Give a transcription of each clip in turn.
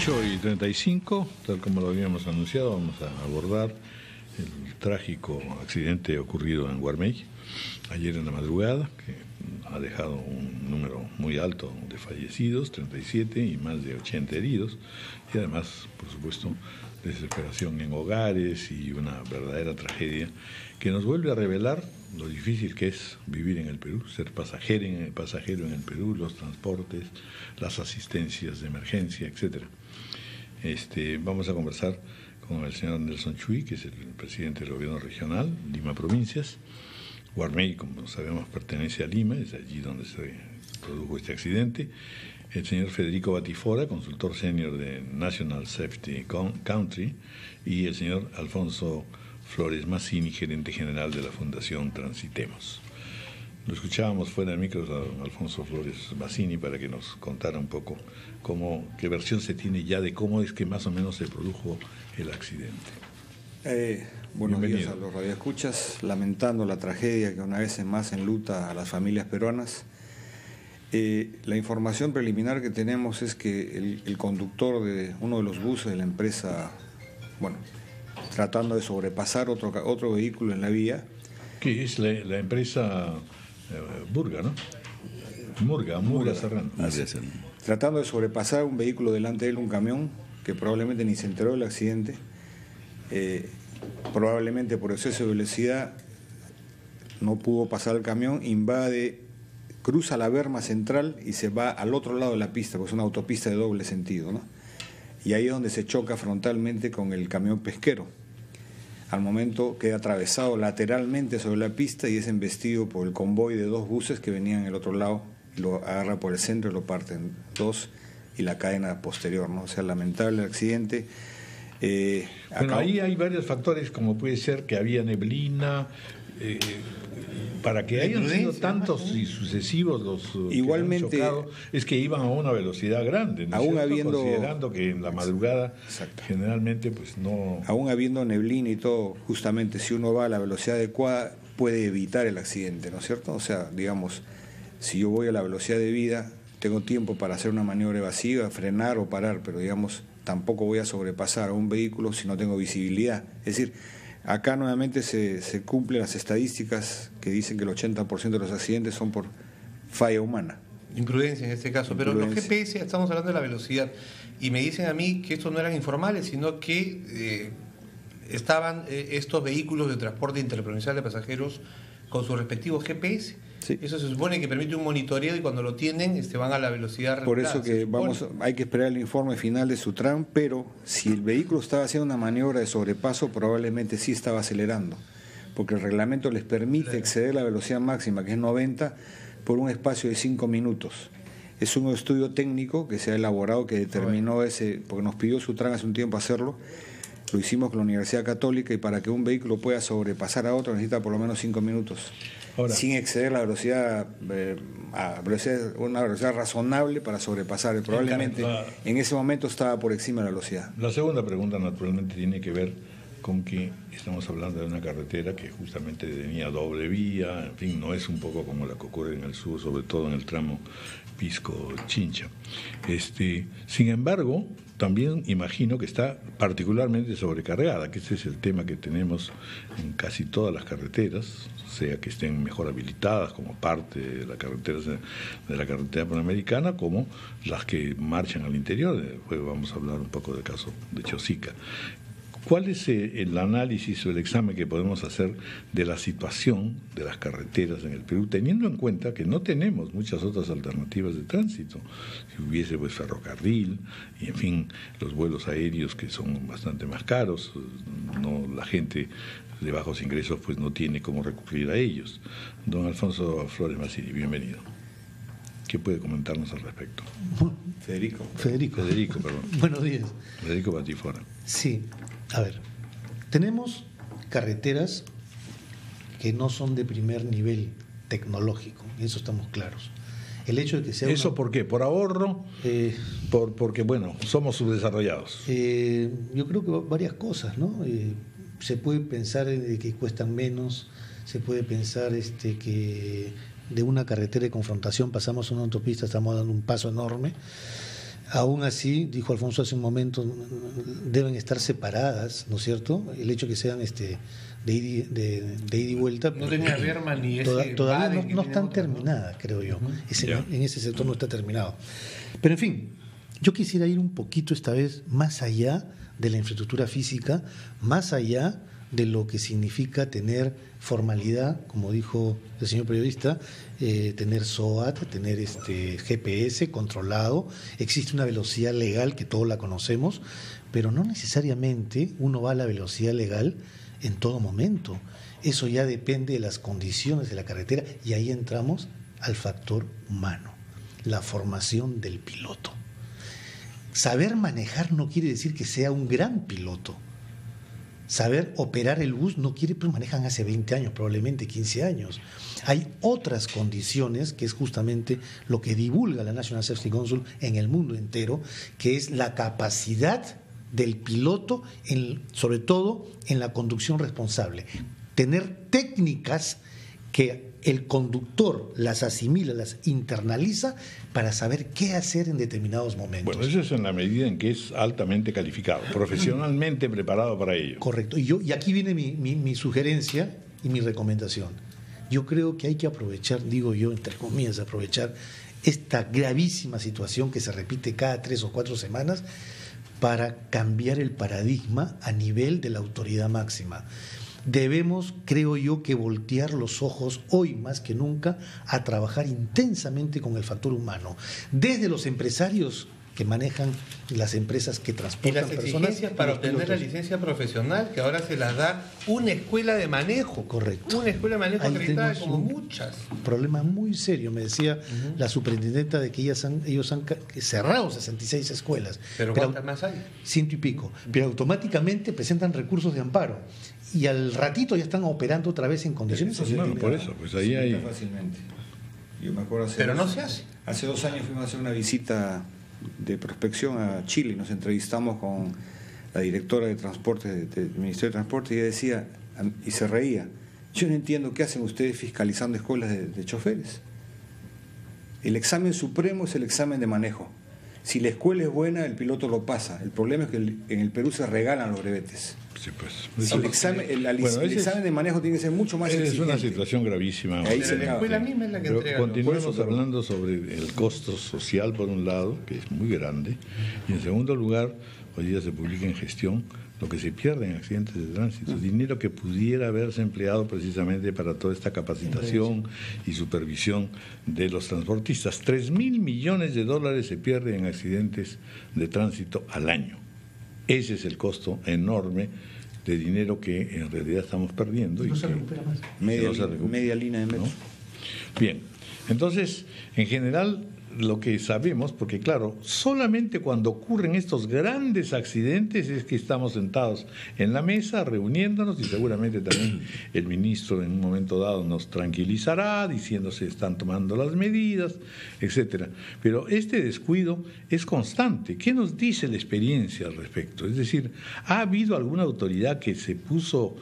8:35, tal como lo habíamos anunciado, vamos a abordar el trágico accidente ocurrido en Guarmey ayer en la madrugada, que ha dejado un número muy alto de fallecidos, 37 y más de 80 heridos, y además, por supuesto, desesperación en hogares y una verdadera tragedia que nos vuelve a revelar lo difícil que es vivir en el Perú, ser pasajero en el Perú, los transportes, las asistencias de emergencia, etcétera. Vamos a conversar con el señor Nelson Chuy, que es el presidente del gobierno regional, Lima Provincias. Guarmey, como sabemos, pertenece a Lima, es allí donde se produjo este accidente. El señor Federico Batifora, consultor senior de National Safety Country, y el señor Alfonso Flores Mazzini, gerente general de la Fundación Transitemos. Lo escuchábamos fuera de micros a Alfonso Flores Mazzini para que nos contara un poco qué versión se tiene ya de cómo es que más o menos se produjo el accidente. Buenos días a los radioescuchas, lamentando la tragedia que una vez más enluta a las familias peruanas. La información preliminar que tenemos es que el conductor de uno de los buses de la empresa, tratando de sobrepasar otro vehículo en la vía. Que es la empresa Burga, ¿no? Murga Serrano. Tratando de sobrepasar un vehículo delante de él, un camión, que probablemente ni se enteró del accidente, probablemente por exceso de velocidad no pudo pasar el camión, cruza la berma central y se va al otro lado de la pista, porque es una autopista de doble sentido, ¿no? Y ahí es donde se choca frontalmente con el camión pesquero. Al momento queda atravesado lateralmente sobre la pista y es embestido por el convoy de dos buses que venían del otro lado, y lo agarra por el centro y lo parten dos, y la cadena posterior, ¿no? O sea, lamentable el accidente. Ahí hay varios factores, como puede ser que había neblina, para que hayan sido tantos y sucesivos los igualmente que han chocado, es que iban a una velocidad grande, ¿no? Considerando que en la madrugada generalmente pues no... Aún habiendo neblina y todo, justamente si uno va a la velocidad adecuada puede evitar el accidente, ¿no es cierto? O sea, digamos, si yo voy a la velocidad debida, tengo tiempo para hacer una maniobra evasiva, frenar o parar, pero digamos, tampoco voy a sobrepasar a un vehículo si no tengo visibilidad. Es decir, acá nuevamente se cumplen las estadísticas que dicen que el 80% de los accidentes son por falla humana. Imprudencia en este caso, pero los GPS, estamos hablando de la velocidad, y me dicen a mí que estos no eran informales, sino que estaban estos vehículos de transporte interprovincial de pasajeros con sus respectivos GPS. Sí. Eso se supone que permite un monitoreo y cuando lo tienen van a la velocidad regulada. Por eso que hay que esperar el informe final de Sutran, pero si el vehículo estaba haciendo una maniobra de sobrepaso, probablemente sí estaba acelerando, porque el reglamento les permite exceder la velocidad máxima, que es 90, por un espacio de 5 minutos. Es un estudio técnico que se ha elaborado, que determinó porque nos pidió Sutran hace un tiempo hacerlo. Lo hicimos con la Universidad Católica, y para que un vehículo pueda sobrepasar a otro necesita por lo menos 5 minutos. Ahora, sin exceder la velocidad, una velocidad razonable para sobrepasar. Probablemente en ese momento estaba por encima de la velocidad. La segunda pregunta naturalmente tiene que ver con que estamos hablando de una carretera que justamente tenía doble vía, en fin, no es un poco como la que ocurre en el sur, sobre todo en el tramo Pisco-Chincha. Sin embargo, también imagino que está particularmente sobrecargada, que ese es el tema que tenemos en casi todas las carreteras, sea que estén mejor habilitadas como parte de la carretera panamericana, como las que marchan al interior. Después vamos a hablar un poco del caso de Chosica. ¿Cuál es el análisis o el examen que podemos hacer de la situación de las carreteras en el Perú, teniendo en cuenta que no tenemos muchas otras alternativas de tránsito? Si hubiese ferrocarril y en fin los vuelos aéreos, que son bastante más caros, la gente de bajos ingresos pues no tiene cómo recurrir a ellos. Don Alfonso Flores Mazzini, bienvenido. ¿Qué puede comentarnos al respecto? Federico, perdón. Buenos días. Federico Batifora. Sí, a ver, tenemos carreteras que no son de primer nivel tecnológico, y eso estamos claros. El hecho de que sea ¿Eso por qué? ¿Por ahorro? Porque, somos subdesarrollados. Yo creo que varias cosas, ¿no? Se puede pensar de que cuestan menos, se puede pensar que de una carretera de confrontación pasamos a una autopista, estamos dando un paso enorme. Aún así, dijo Alfonso hace un momento, deben estar separadas, ¿no es cierto? El hecho que sean de ida y vuelta. No tenía Berman ni ese todavía no están terminadas, creo yo. En ese sector no está terminado. Pero en fin, yo quisiera ir un poquito esta vez más allá de la infraestructura física, más allá de lo que significa tener formalidad, como dijo el señor periodista, tener SOAT, tener GPS controlado. Existe una velocidad legal que todos la conocemos, pero no necesariamente uno va a la velocidad legal en todo momento. Eso ya depende de las condiciones de la carretera, y ahí entramos al factor humano, la formación del piloto. Saber manejar no quiere decir que sea un gran piloto. Saber operar el bus no quiere, pues manejan hace 20 años, probablemente 15 años. Hay otras condiciones, que es justamente lo que divulga la National Safety Council en el mundo entero, que es la capacidad del piloto, sobre todo en la conducción responsable. Tener técnicas que el conductor las asimila, las internaliza para saber qué hacer en determinados momentos. Bueno, eso es en la medida en que es altamente calificado, profesionalmente preparado para ello. Correcto. Y aquí viene mi sugerencia y mi recomendación. Yo creo que hay que aprovechar, digo yo, entre comillas, aprovechar esta gravísima situación que se repite cada 3 o 4 semanas para cambiar el paradigma a nivel de la autoridad máxima. Debemos, creo yo, que voltear los ojos hoy más que nunca a trabajar intensamente con el factor humano, desde los empresarios que manejan las empresas que transportan personas. Y las exigencias para obtener la licencia profesional, que ahora se las da una escuela de manejo. Correcto. Una escuela de manejo Ahí acreditada como un muchas. Problema muy serio, me decía la superintendenta, de que ellos han cerrado 66 escuelas. ¿Pero cuántas más hay? 100 y pico. Pero automáticamente presentan recursos de amparo. Y al ratito ya están operando otra vez en condiciones. Bueno, por eso, pues ahí hay... Fácilmente. Yo me acuerdo pero no se hace. Hace 2 años fuimos a hacer una visita de prospección a Chile. Nos entrevistamos con la directora de transporte del Ministerio de Transporte, y ella decía, y se reía: yo no entiendo qué hacen ustedes fiscalizando escuelas de choferes. El examen supremo es el examen de manejo. Si la escuela es buena, el piloto lo pasa. El problema es que en el Perú se regalan los brevetes. Sí, pues. El examen de manejo tiene que ser mucho más exigente. Es una situación gravísima. Ahí Pero la escuela misma es la que entrega. Continuemos hablando sobre el costo social, por un lado, que es muy grande, y en segundo lugar, hoy día se publica en Gestión lo que se pierde en accidentes de tránsito, dinero que pudiera haberse empleado precisamente para toda esta capacitación y supervisión de los transportistas. 3.000 millones de dólares se pierden en accidentes de tránsito al año. Ese es el costo enorme de dinero que en realidad estamos perdiendo. No se recupera más. Media línea de metro. ¿No? Bien, entonces, en general, lo que sabemos, porque claro, solamente cuando ocurren estos grandes accidentes es que estamos sentados en la mesa reuniéndonos, y seguramente también el ministro en un momento dado nos tranquilizará diciendo se están tomando las medidas, etcétera. Pero este descuido es constante. ¿Qué nos dice la experiencia al respecto? Es decir, ¿ha habido alguna autoridad que se puso,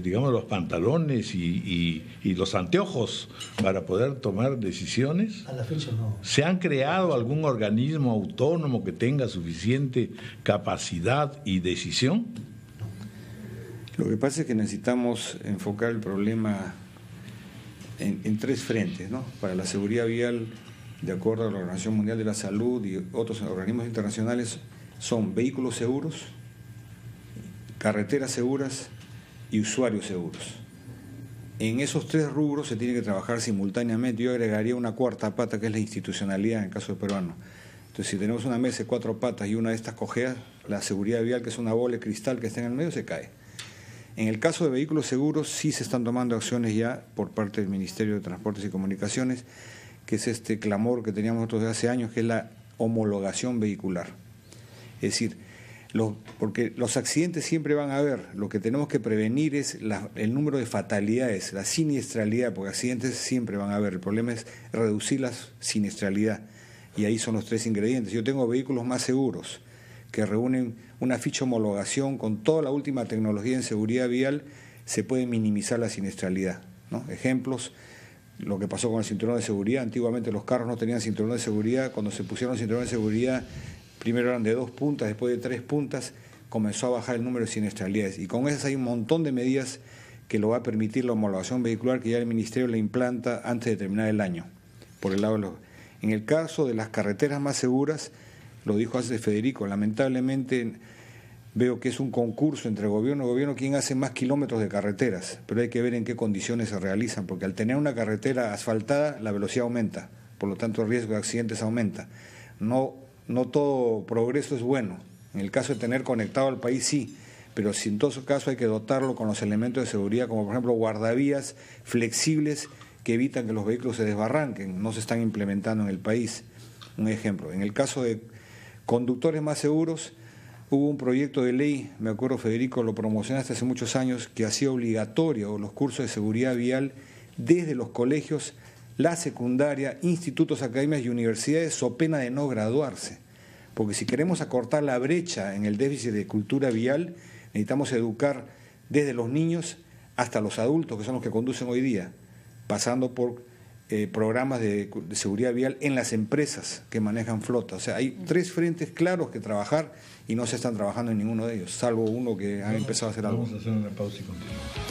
digamos, los pantalones y los anteojos para poder tomar decisiones? A la fecha no. ¿Se han creado algún organismo autónomo que tenga suficiente capacidad y decisión? Lo que pasa es que necesitamos enfocar el problema en 3 frentes, ¿no? Para la seguridad vial, de acuerdo a la Organización Mundial de la Salud y otros organismos internacionales, son vehículos seguros, carreteras seguras y usuarios seguros. En esos 3 rubros se tiene que trabajar simultáneamente. Yo agregaría una 4ª pata, que es la institucionalidad en el caso de peruano. Entonces, si tenemos una mesa de 4 patas y una de estas cojeas, la seguridad vial, que es una bola de cristal que está en el medio, se cae. En el caso de vehículos seguros, sí se están tomando acciones ya por parte del Ministerio de Transportes y Comunicaciones, que es este clamor que teníamos nosotros desde hace años, que es la homologación vehicular. Es decir, porque los accidentes siempre van a haber. Lo que tenemos que prevenir es el número de fatalidades, la siniestralidad, porque accidentes siempre van a haber. El problema es reducir la siniestralidad, y ahí son los 3 ingredientes. Yo tengo vehículos más seguros, que reúnen una ficha homologación con toda la última tecnología en seguridad vial, se puede minimizar la siniestralidad, ¿no? Ejemplos: lo que pasó con el cinturón de seguridad. Antiguamente los carros no tenían cinturón de seguridad. Cuando se pusieron cinturón de seguridad, primero eran de 2 puntas, después de 3 puntas, comenzó a bajar el número de siniestralidades. Y con esas hay un montón de medidas que lo va a permitir la homologación vehicular que ya el Ministerio le implanta antes de terminar el año. Por el lado de en el caso de las carreteras más seguras, lo dijo hace Federico, lamentablemente veo que es un concurso entre gobierno y gobierno quién hace más kilómetros de carreteras, pero hay que ver en qué condiciones se realizan, porque al tener una carretera asfaltada la velocidad aumenta, por lo tanto el riesgo de accidentes aumenta. No todo progreso es bueno. En el caso de tener conectado al país, sí, pero si en todo caso hay que dotarlo con los elementos de seguridad, como por ejemplo guardavías flexibles que evitan que los vehículos se desbarranquen, no se están implementando en el país. Un ejemplo, en el caso de conductores más seguros, hubo un proyecto de ley, me acuerdo Federico, lo promocionaste hace muchos años, que hacía obligatorio los cursos de seguridad vial desde los colegios, la secundaria, institutos, academias y universidades, so pena de no graduarse. Porque si queremos acortar la brecha en el déficit de cultura vial, necesitamos educar desde los niños hasta los adultos, que son los que conducen hoy día, pasando por programas de seguridad vial en las empresas que manejan flota. O sea, hay 3 frentes claros que trabajar y no se están trabajando en ninguno de ellos, salvo uno que ha empezado a hacer algo. Vamos a hacer una pausa y continuamos.